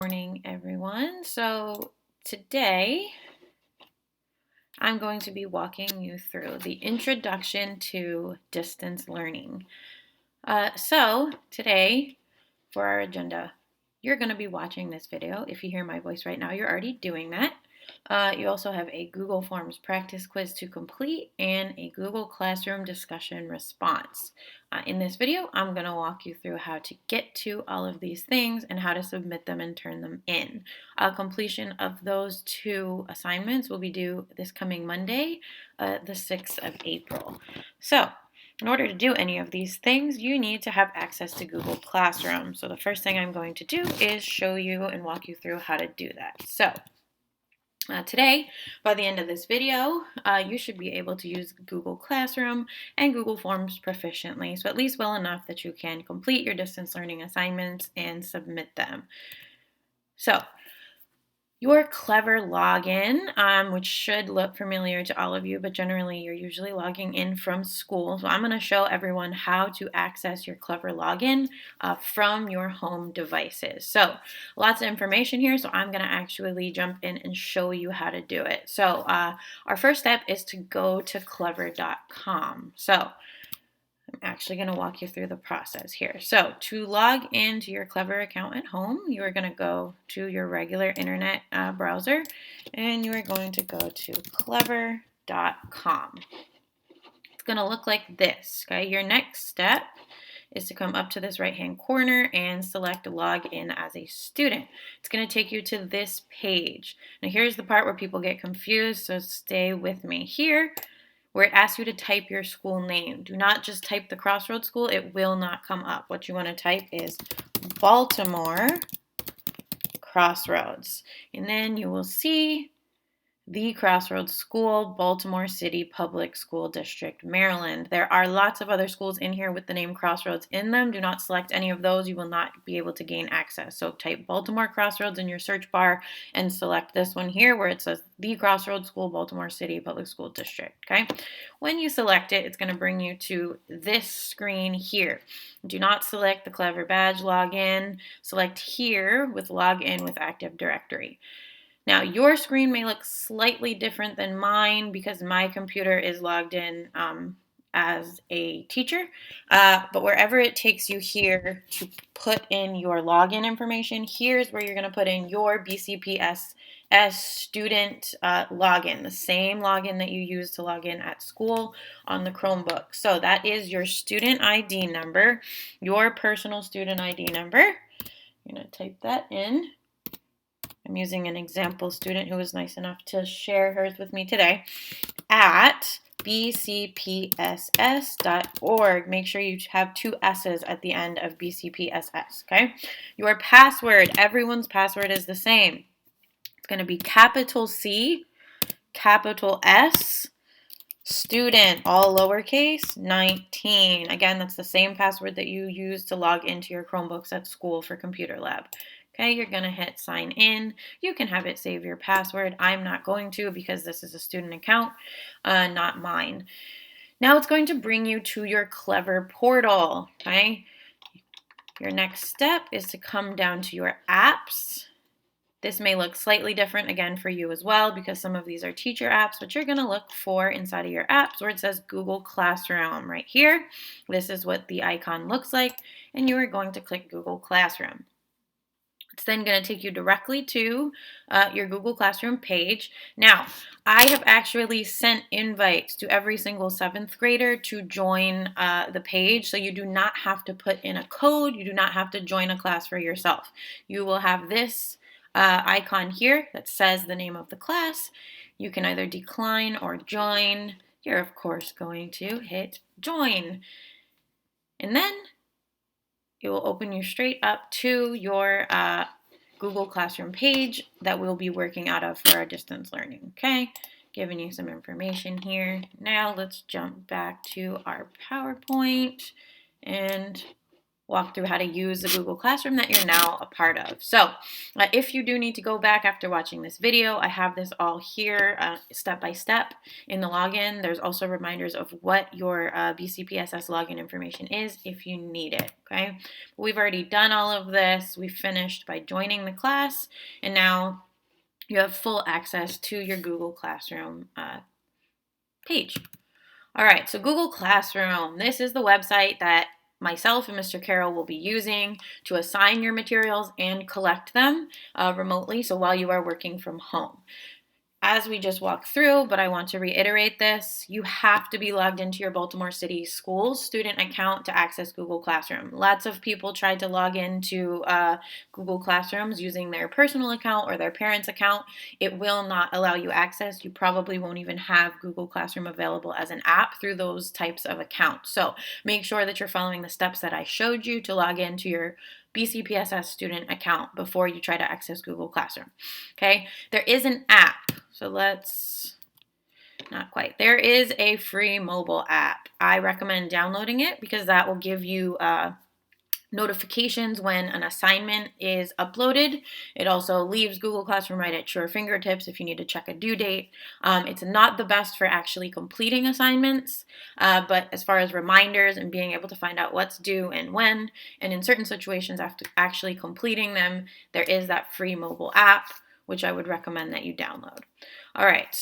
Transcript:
Morning, everyone. So today I'm going to be walking you through the introduction to distance learning. So today for our agenda, you're going to be watching this video. If you hear my voice right now, you're already doing that. You also have a Google Forms practice quiz to complete and a Google Classroom discussion response. In this video, I'm going to walk you through how to get to all of these things and how to submit them and turn them in. Completion of those two assignments will be due this coming Monday, the 6th of April. So, in order to do any of these things, you need to have access to Google Classroom. So the first thing I'm going to do is show you and walk you through how to do that. So today, by the end of this video, you should be able to use Google Classroom and Google Forms proficiently, so at least well enough that you can complete your distance learning assignments and submit them. So your Clever login, which should look familiar to all of you, but generally you're usually logging in from school. So I'm going to show everyone how to access your Clever login from your home devices. So lots of information here, so I'm going to actually jump in and show you how to do it. So our first step is to go to clever.com. So I'm actually going to walk you through the process here. So to log into your Clever account at home, you are going to go to your regular internet browser and you are going to go to clever.com. It's going to look like this. Okay, your next step is to come up to this right-hand corner and select log in as a student. It's going to take you to this page. Now here's the part where people get confused, so stay with me here, where it asks you to type your school name. Do not just type the Crossroads School. It will not come up. What you want to type is Baltimore Crossroads. And then you will see the Crossroads School, Baltimore City Public School District, Maryland. There are lots of other schools in here with the name Crossroads in them. Do not select any of those. You will not be able to gain access. So type Baltimore Crossroads in your search bar and select this one here where it says the Crossroads School, Baltimore City Public School District. Okay. When you select it, it's going to bring you to this screen here. Do not select the Clever badge login. Select here with login with Active Directory. Now, your screen may look slightly different than mine because my computer is logged in as a teacher, but wherever it takes you here to put in your login information, here's where you're going to put in your BCPSS student login, the same login that you use to log in at school on the Chromebook. So that is your student ID number, your personal student ID number. You're going to type that in. I'm using an example student who was nice enough to share hers with me today, at bcpss.org. Make sure you have two S's at the end of BCPSS, okay? Your password, everyone's password is the same. It's going to be capital C, capital S, student, all lowercase, 19. Again, that's the same password that you use to log into your Chromebooks at school for computer lab. Okay, you're going to hit sign in. You can have it save your password. I'm not going to because this is a student account, not mine. Now it's going to bring you to your Clever portal. Okay, your next step is to come down to your apps. This may look slightly different again for you as well because some of these are teacher apps, but you're going to look for inside of your apps where it says Google Classroom right here. This is what the icon looks like, and you are going to click Google Classroom. It's then going to take you directly to your Google Classroom page. Now, I have actually sent invites to every single 7th grader to join the page, so you do not have to put in a code. You do not have to join a class for yourself. You will have this icon here that says the name of the class. You can either decline or join. You're, of course, going to hit join. And then it will open you straight up to your Google Classroom page that we'll be working out of for our distance learning, okay? Giving you some information here. Now let's jump back to our PowerPoint and walk through how to use the Google Classroom that you're now a part of. So if you do need to go back after watching this video, I have this all here step by step in the login. There's also reminders of what your BCPSS login information is if you need it, okay? We've already done all of this. We finished by joining the class, and now you have full access to your Google Classroom page. All right, so Google Classroom, this is the website that myself and Mr. Carroll will be using to assign your materials and collect them remotely, so while you are working from home. As we just walked through, but I want to reiterate this, you have to be logged into your Baltimore City Schools student account to access Google Classroom. Lots of people tried to log into Google Classrooms using their personal account or their parents' account. It will not allow you access. You probably won't even have Google Classroom available as an app through those types of accounts. So make sure that you're following the steps that I showed you to log into your BCPSS student account before you try to access Google Classroom. Okay, there is an app. So not quite. There is a free mobile app. I recommend downloading it because that will give you notifications when an assignment is uploaded. It also leaves Google Classroom right at your fingertips if you need to check a due date. It's not the best for actually completing assignments, but as far as reminders and being able to find out what's due and when, and in certain situations after actually completing them, there is that free mobile app, which I would recommend that you download. All right,